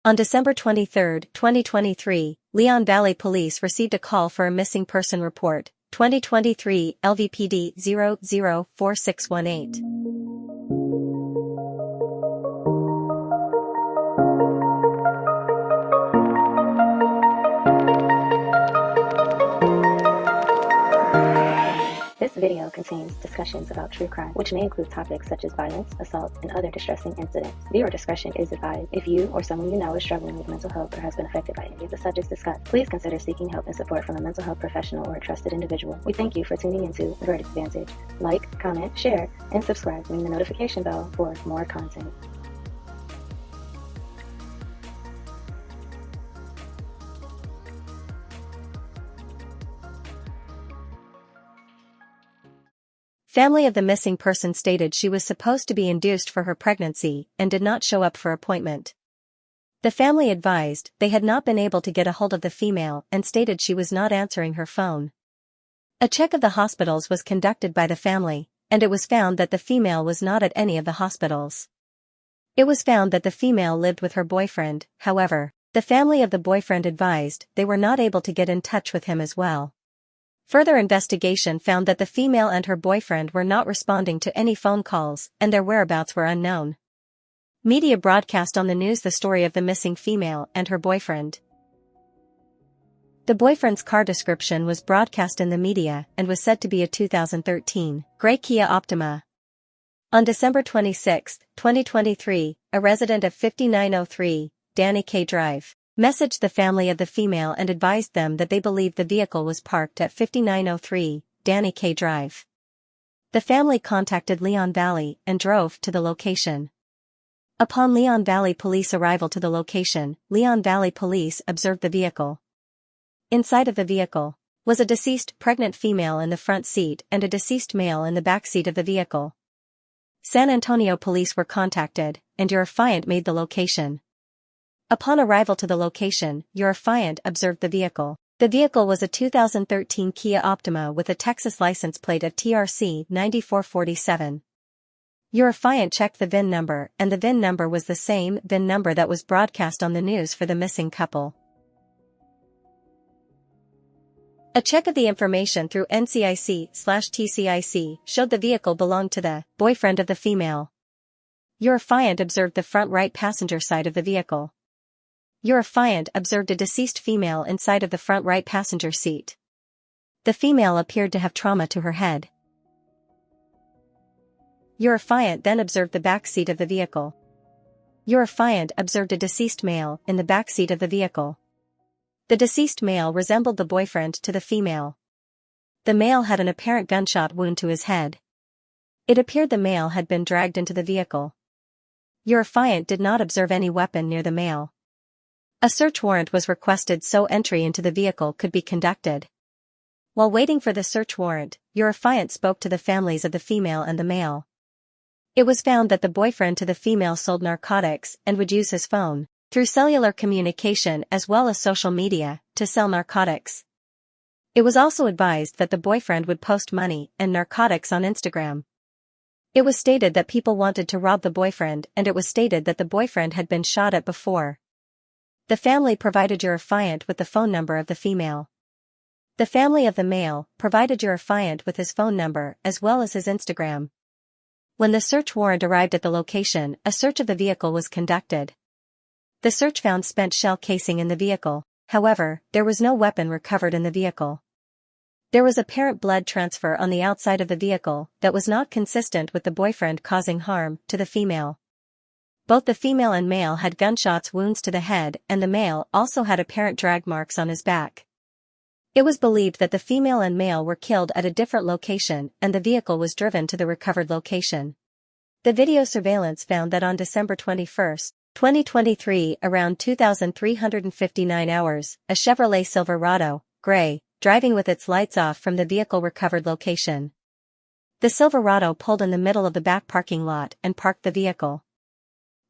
On December 23, 2023, Leon Valley Police received a call for a missing person report, 2023 LVPD 004618. This video contains discussions about true crime, which may include topics such as violence, assault, and other distressing incidents. Viewer discretion is advised. If you or someone you know is struggling with mental health or has been affected by any of the subjects discussed, please consider seeking help and support from a mental health professional or a trusted individual. We thank you for tuning into Vantage. Like, comment, share, and subscribe. Ring the notification bell for more content. Family of the missing person stated she was supposed to be induced for her pregnancy and did not show up for appointment. The family advised they had not been able to get a hold of the female and stated she was not answering her phone. A check of the hospitals was conducted by the family, and it was found that the female was not at any of the hospitals. It was found that the female lived with her boyfriend. However, the family of the boyfriend advised they were not able to get in touch with him as well. Further investigation found that the female and her boyfriend were not responding to any phone calls and their whereabouts were unknown. Media broadcast on the news the story of the missing female and her boyfriend. The boyfriend's car description was broadcast in the media and was said to be a 2013 gray Kia Optima. On December 26, 2023, a resident of 5903 Danny K. Drive messaged the family of the female and advised them that they believed the vehicle was parked at 5903 Danny K. Drive. The family contacted Leon Valley and drove to the location. Upon Leon Valley Police arrival to the location, Leon Valley Police observed the vehicle. Inside of the vehicle was a deceased pregnant female in the front seat and a deceased male in the back seat of the vehicle. San Antonio Police were contacted, and your affiant made the location. Upon arrival to the location, your affiant observed the vehicle. The vehicle was a 2013 Kia Optima with a Texas license plate of TRC 9447. Your affiant checked the VIN number and the VIN number was the same VIN number that was broadcast on the news for the missing couple. A check of the information through NCIC/TCIC showed the vehicle belonged to the boyfriend of the female. Your affiant observed the front right passenger side of the vehicle. Your affiant observed a deceased female inside of the front right passenger seat. The female appeared to have trauma to her head. Your affiant then observed the back seat of the vehicle. Your affiant observed a deceased male in the back seat of the vehicle. The deceased male resembled the boyfriend to the female. The male had an apparent gunshot wound to his head. It appeared the male had been dragged into the vehicle. Your affiant did not observe any weapon near the male. A search warrant was requested so entry into the vehicle could be conducted. While waiting for the search warrant, your affiant spoke to the families of the female and the male. It was found that the boyfriend to the female sold narcotics and would use his phone, through cellular communication as well as social media, to sell narcotics. It was also advised that the boyfriend would post money and narcotics on Instagram. It was stated that people wanted to rob the boyfriend and it was stated that the boyfriend had been shot at before. The family provided your affiant with the phone number of the female. The family of the male provided your affiant with his phone number as well as his Instagram. When the search warrant arrived at the location, a search of the vehicle was conducted. The search found spent shell casing in the vehicle, however, there was no weapon recovered in the vehicle. There was apparent blood transfer on the outside of the vehicle that was not consistent with the boyfriend causing harm to the female. Both the female and male had gunshots wounds to the head and the male also had apparent drag marks on his back. It was believed that the female and male were killed at a different location and the vehicle was driven to the recovered location. The video surveillance found that on December 21, 2023 around 2,359 hours, a Chevrolet Silverado, gray, driving with its lights off from the vehicle recovered location. The Silverado pulled in the middle of the back parking lot and parked the vehicle.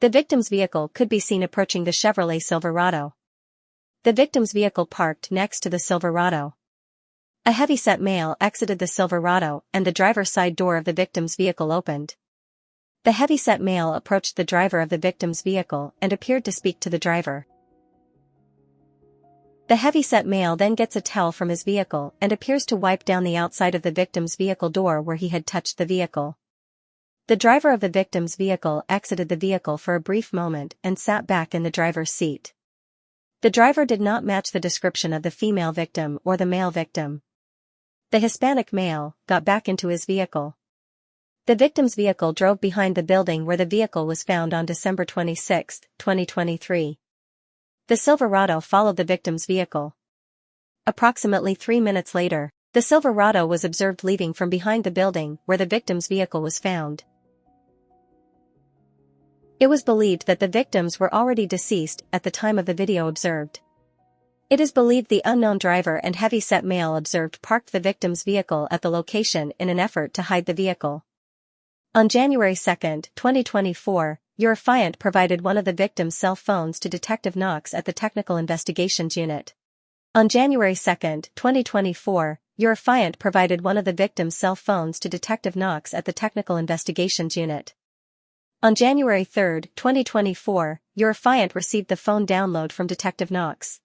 The victim's vehicle could be seen approaching the Chevrolet Silverado. The victim's vehicle parked next to the Silverado. A heavy-set male exited the Silverado and the driver's side door of the victim's vehicle opened. The heavyset male approached the driver of the victim's vehicle and appeared to speak to the driver. The heavyset male then gets a towel from his vehicle and appears to wipe down the outside of the victim's vehicle door where he had touched the vehicle. The driver of the victim's vehicle exited the vehicle for a brief moment and sat back in the driver's seat. The driver did not match the description of the female victim or the male victim. The Hispanic male got back into his vehicle. The victim's vehicle drove behind the building where the vehicle was found on December 26, 2023. The Silverado followed the victim's vehicle. Approximately 3 minutes later, the Silverado was observed leaving from behind the building where the victim's vehicle was found. It was believed that the victims were already deceased at the time of the video observed. It is believed the unknown driver and heavyset male observed parked the victim's vehicle at the location in an effort to hide the vehicle. On January 2, 2024, your affiant provided one of the victim's cell phones to Detective Knox at the Technical Investigations Unit. On January 2, 2024, your affiant provided one of the victim's cell phones to Detective Knox at the Technical Investigations Unit. On January 3, 2024, your affiant received the phone download from Detective Knox.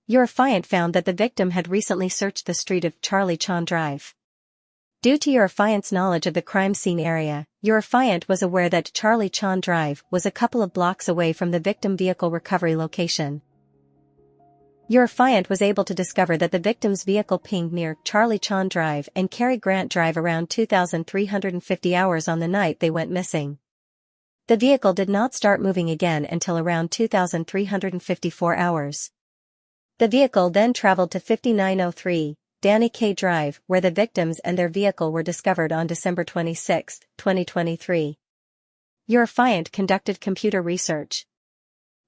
Your affiant found that the victim had recently searched the street of Charlie Chan Drive. Due to your affiant's knowledge of the crime scene area, your affiant was aware that Charlie Chan Drive was a couple of blocks away from the victim vehicle recovery location. Your affiant was able to discover that the victim's vehicle pinged near Charlie Chan Drive and Cary Grant Drive around 2,350 hours on the night they went missing. The vehicle did not start moving again until around 2,354 hours. The vehicle then traveled to 5903 Danny K. Drive, where the victims and their vehicle were discovered on December 26, 2023. Your affiant conducted computer research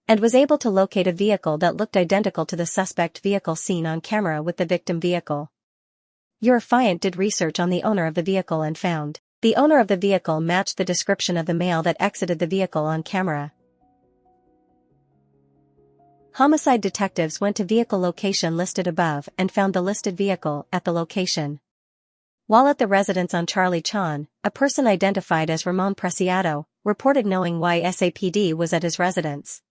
and was able to locate a vehicle that looked identical to the suspect vehicle seen on camera with the victim vehicle. Your affiant did research on the owner of the vehicle and found the owner of the vehicle matched the description of the male that exited the vehicle on camera. Homicide detectives went to vehicle location listed above and found the listed vehicle at the location. While at the residence on Charlie Chan, a person identified as Ramon Preciado reported knowing why SAPD was at his residence.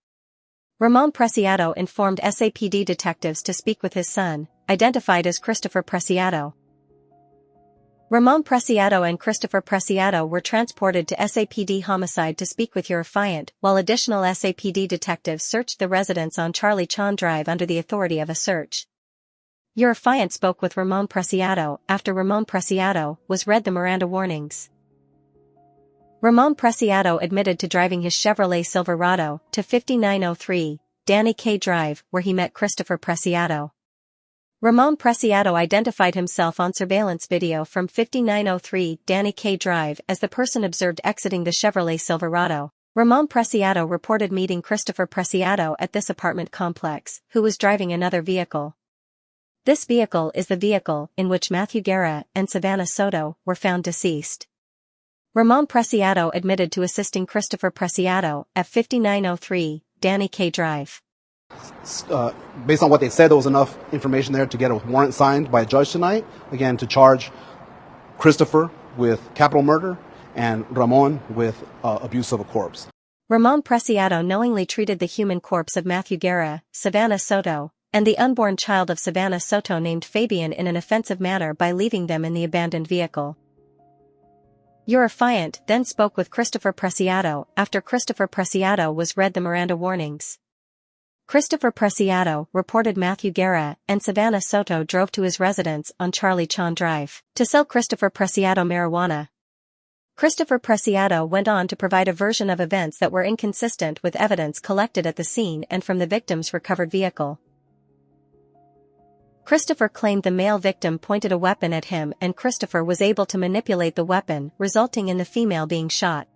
Ramon Preciado informed SAPD detectives to speak with his son, identified as Christopher Preciado. Ramon Preciado and Christopher Preciado were transported to SAPD Homicide to speak with your affiant, while additional SAPD detectives searched the residence on Charlie Chan Drive under the authority of a search. Your affiant spoke with Ramon Preciado after Ramon Preciado was read the Miranda warnings. Ramon Preciado admitted to driving his Chevrolet Silverado to 5903 Danny K. Drive where he met Christopher Preciado. Ramon Preciado identified himself on surveillance video from 5903 Danny K. Drive as the person observed exiting the Chevrolet Silverado. Ramon Preciado reported meeting Christopher Preciado at this apartment complex, who was driving another vehicle. This vehicle is the vehicle in which Matthew Guerra and Savanah Soto were found deceased. Ramon Preciado admitted to assisting Christopher Preciado at 5903 Danny K. Drive. Based on what they said, there was enough information there to get a warrant signed by a judge tonight, again, to charge Christopher with capital murder and Ramon with abuse of a corpse. Ramon Preciado knowingly treated the human corpse of Matthew Guerra, Savanah Soto, and the unborn child of Savanah Soto named Fabian in an offensive manner by leaving them in the abandoned vehicle. Your affiant then spoke with Christopher Preciado after Christopher Preciado was read the Miranda warnings. Christopher Preciado reported Matthew Guerra and Savanah Soto drove to his residence on Charlie Chan Drive to sell Christopher Preciado marijuana. Christopher Preciado went on to provide a version of events that were inconsistent with evidence collected at the scene and from the victim's recovered vehicle. Christopher claimed the male victim pointed a weapon at him and Christopher was able to manipulate the weapon, resulting in the female being shot.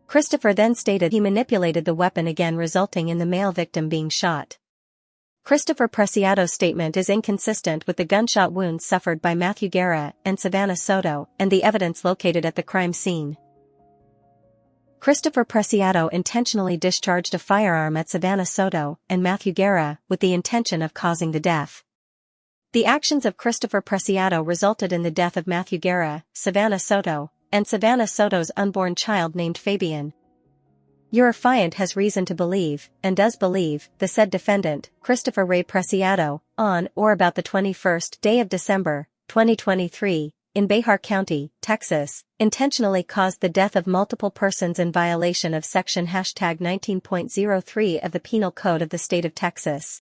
Christopher then stated he manipulated the weapon again, resulting in the male victim being shot. Christopher Preciado's statement is inconsistent with the gunshot wounds suffered by Matthew Guerra and Savanah Soto and the evidence located at the crime scene. Christopher Preciado intentionally discharged a firearm at Savanah Soto and Matthew Guerra with the intention of causing the death. The actions of Christopher Preciado resulted in the death of Matthew Guerra, Savanah Soto, and Savanah Soto's unborn child named Fabian. Your affiant has reason to believe, and does believe, the said defendant, Christopher Ray Preciado, on or about the 21st day of December, 2023, in Behar County, Texas, intentionally caused the death of multiple persons in violation of Section #19.03 of the Penal Code of the State of Texas.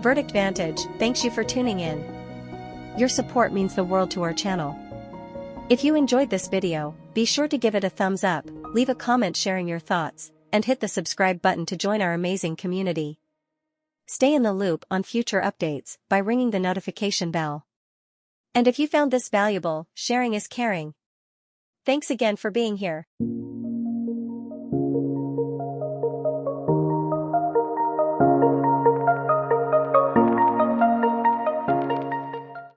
Verdict Vantage thanks you for tuning in. Your support means the world to our channel. If you enjoyed this video, be sure to give it a thumbs up, leave a comment sharing your thoughts, and hit the subscribe button to join our amazing community. Stay in the loop on future updates by ringing the notification bell. And if you found this valuable, sharing is caring. Thanks again for being here.